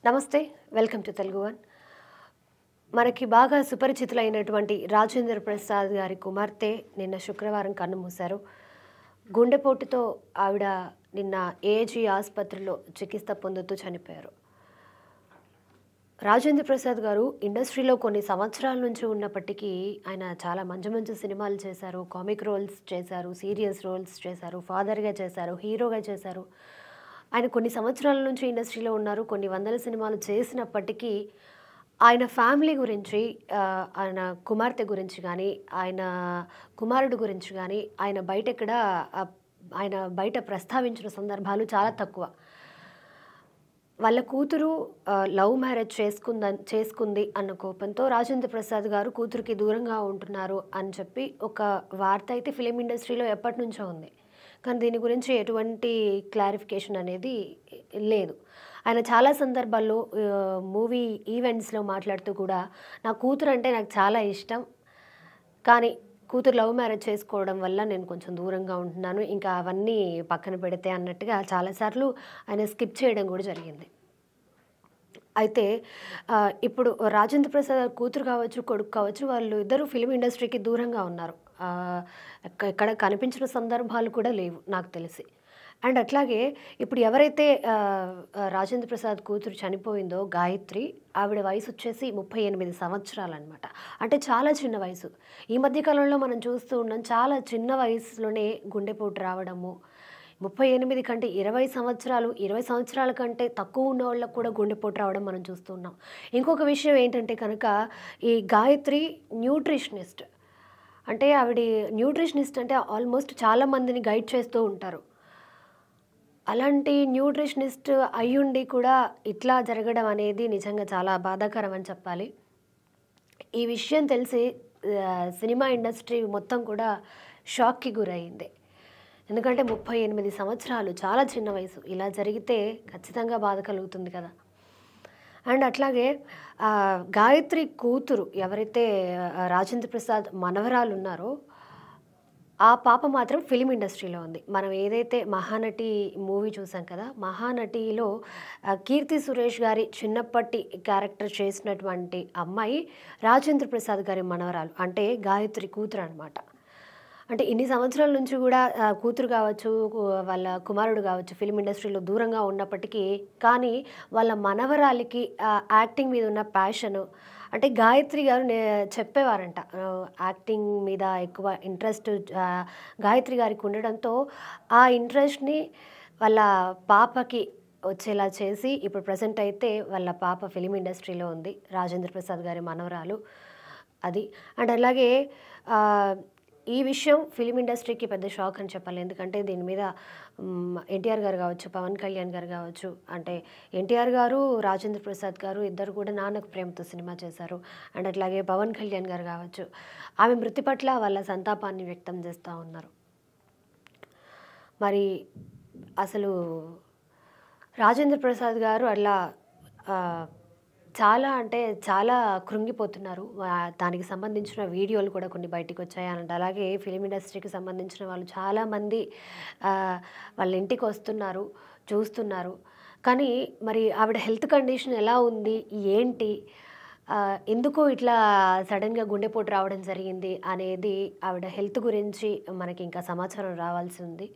నమస్తే welcome to Telugu one. మనకి బాగా సుపరిచితులైనటువంటి రాజేంద్ర ప్రసాద్ గారి కుమార్తె నిన్న శుక్రవారం కన్నుమూశారు. గుండెపోటుతో ఆవిడ నిన్న ఏజీ ఆసుపత్రిలో చికిత్స పొందుతూ చనిపోయారు. రాజేంద్ర ప్రసాద్ గారు ఇండస్ట్రీలో కొన్ని సంవత్సరాల నుంచి ఉన్నప్పటికీ ఆయన చాలా మంచి మంచి సినిమాలు చేశారు, కామిక్ రోల్స్ చేశారు, సీరియస్ రోల్స్ చేశారు, ఫాదర్గా చేశారు, హీరోగా చేశారు. ఆయన కొన్ని సంవత్సరాల నుంచి ఇండస్ట్రీలో ఉన్నారు. కొన్ని వందల సినిమాలు చేసినప్పటికీ ఆయన ఫ్యామిలీ గురించి, ఆయన కుమార్తె గురించి కానీ, ఆయన కుమారుడు గురించి కానీ ఆయన బయట ప్రస్తావించిన సందర్భాలు చాలా తక్కువ. వాళ్ళ కూతురు లవ్ మ్యారేజ్ చేసుకుంది అన్న కోపంతో రాజేంద్ర ప్రసాద్ గారు కూతురికి దూరంగా ఉంటున్నారు అని చెప్పి ఒక వార్త అయితే ఫిలిం ఇండస్ట్రీలో ఎప్పటి నుంచో ఉంది. కానీ దీని గురించి ఎటువంటి క్లారిఫికేషన్ అనేది లేదు. ఆయన చాలా సందర్భాల్లో మూవీ ఈవెంట్స్లో మాట్లాడుతూ కూడా నా కూతురు అంటే నాకు చాలా ఇష్టం, కానీ కూతురు లవ్ మ్యారేజ్ చేసుకోవడం వల్ల నేను కొంచెం దూరంగా ఉంటున్నాను, ఇంకా అవన్నీ పక్కన పెడితే అన్నట్టుగా చాలాసార్లు ఆయన స్కిప్ చేయడం కూడా జరిగింది. అయితే ఇప్పుడు రాజేంద్ర ప్రసాద్ కూతురు కావచ్చు, కొడుకు కావచ్చు, వాళ్ళు ఇద్దరు ఫిలిం ఇండస్ట్రీకి దూరంగా ఉన్నారు. ఎక్కడ కనిపించిన సందర్భాలు కూడా లేవు నాకు తెలిసి. అండ్ అట్లాగే ఇప్పుడు ఎవరైతే రాజేంద్ర ప్రసాద్ కూతురు చనిపోయిందో గాయత్రి, ఆవిడ వయసు వచ్చేసి 38 సంవత్సరాలన్నమాట. అంటే చాలా చిన్న వయసు. ఈ మధ్యకాలంలో మనం చూస్తూ ఉన్నాం, చాలా చిన్న వయసులోనే గుండెపోటు రావడము. 38 కంటే 20 సంవత్సరాలు, 20 సంవత్సరాల కంటే తక్కువ ఉన్న వాళ్ళకు కూడా గుండెపోటు రావడం మనం చూస్తూ ఉన్నాం. ఇంకొక విషయం ఏంటంటే కనుక, ఈ గాయత్రి న్యూట్రిషనిస్ట్. అంటే ఆవిడ న్యూట్రిషనిస్ట్ అంటే ఆల్మోస్ట్ చాలా మందిని గైడ్ చేస్తూ ఉంటారు. అలాంటి న్యూట్రిషనిస్ట్ అయ్యుండి కూడా ఇట్లా జరగడం అనేది నిజంగా చాలా బాధాకరం అని చెప్పాలి. ఈ విషయం తెలిసి సినిమా ఇండస్ట్రీ మొత్తం కూడా షాక్కి గురైంది. ఎందుకంటే 38 సంవత్సరాలు చాలా చిన్న వయసు. ఇలా జరిగితే ఖచ్చితంగా బాధ కలుగుతుంది కదా. అండ్ అట్లాగే గాయత్రి కూతురు ఎవరైతే రాజేంద్ర ప్రసాద్ మనవరాలు ఉన్నారో ఆ పాప మాత్రం ఫిలిం ఇండస్ట్రీలో ఉంది. మనం ఏదైతే మహానటి మూవీ చూసాం కదా, మహానటిలో కీర్తి సురేష్ గారి చిన్నప్పటి క్యారెక్టర్ చేసినటువంటి అమ్మాయి రాజేంద్ర ప్రసాద్ గారి మనవరాలు, అంటే గాయత్రి కూతురు అనమాట. అంటే ఇన్ని సంవత్సరాల నుంచి కూడా కూతురు కావచ్చు, వాళ్ళ కుమారుడు కావచ్చు ఫిలిం ఇండస్ట్రీలో దూరంగా ఉన్నప్పటికీ, కానీ వాళ్ళ మనవరాలికి యాక్టింగ్ మీద ఉన్న ప్యాషను, అంటే గాయత్రి గారు చెప్పేవారంట, యాక్టింగ్ మీద ఎక్కువ ఇంట్రెస్ట్ గాయత్రి గారికి ఉండడంతో ఆ ఇంట్రెస్ట్ని వాళ్ళ పాపకి వచ్చేలా చేసి ఇప్పుడు ప్రజెంట్ అయితే వాళ్ళ పాప ఫిలిం ఇండస్ట్రీలో ఉంది, రాజేంద్ర ప్రసాద్ గారి మనవరాలు అది. అండ్ అలాగే ఈ విషయం ఫిలిం ఇండస్ట్రీకి పెద్ద షాక్ అని చెప్పాలి. ఎందుకంటే దీని మీద ఎన్టీఆర్ గారు కావచ్చు, పవన్ కళ్యాణ్ గారు కావచ్చు, అంటే ఎన్టీఆర్ గారు, రాజేంద్ర ప్రసాద్ గారు ఇద్దరు కూడా నాన్నకు ప్రేమతో సినిమా చేశారు. అండ్ అట్లాగే పవన్ కళ్యాణ్ గారు కావచ్చు, ఆమె మృతి పట్ల వాళ్ళ సంతాపాన్ని వ్యక్తం చేస్తూ ఉన్నారు. మరి అసలు రాజేంద్ర ప్రసాద్ గారు అట్లా చాలా అంటే చాలా కృంగిపోతున్నారు. దానికి సంబంధించిన వీడియోలు కూడా కొన్ని బయటికి వచ్చాయి. అండ్ అలాగే ఫిలిం ఇండస్ట్రీకి సంబంధించిన వాళ్ళు చాలామంది వాళ్ళ ఇంటికి వస్తున్నారు, చూస్తున్నారు. కానీ మరి ఆవిడ హెల్త్ కండిషన్ ఎలా ఉంది, ఏంటి, ఎందుకు ఇట్లా సడన్గా గుండెపోటు రావడం జరిగింది అనేది, ఆవిడ హెల్త్ గురించి మనకి ఇంకా సమాచారం రావాల్సి ఉంది.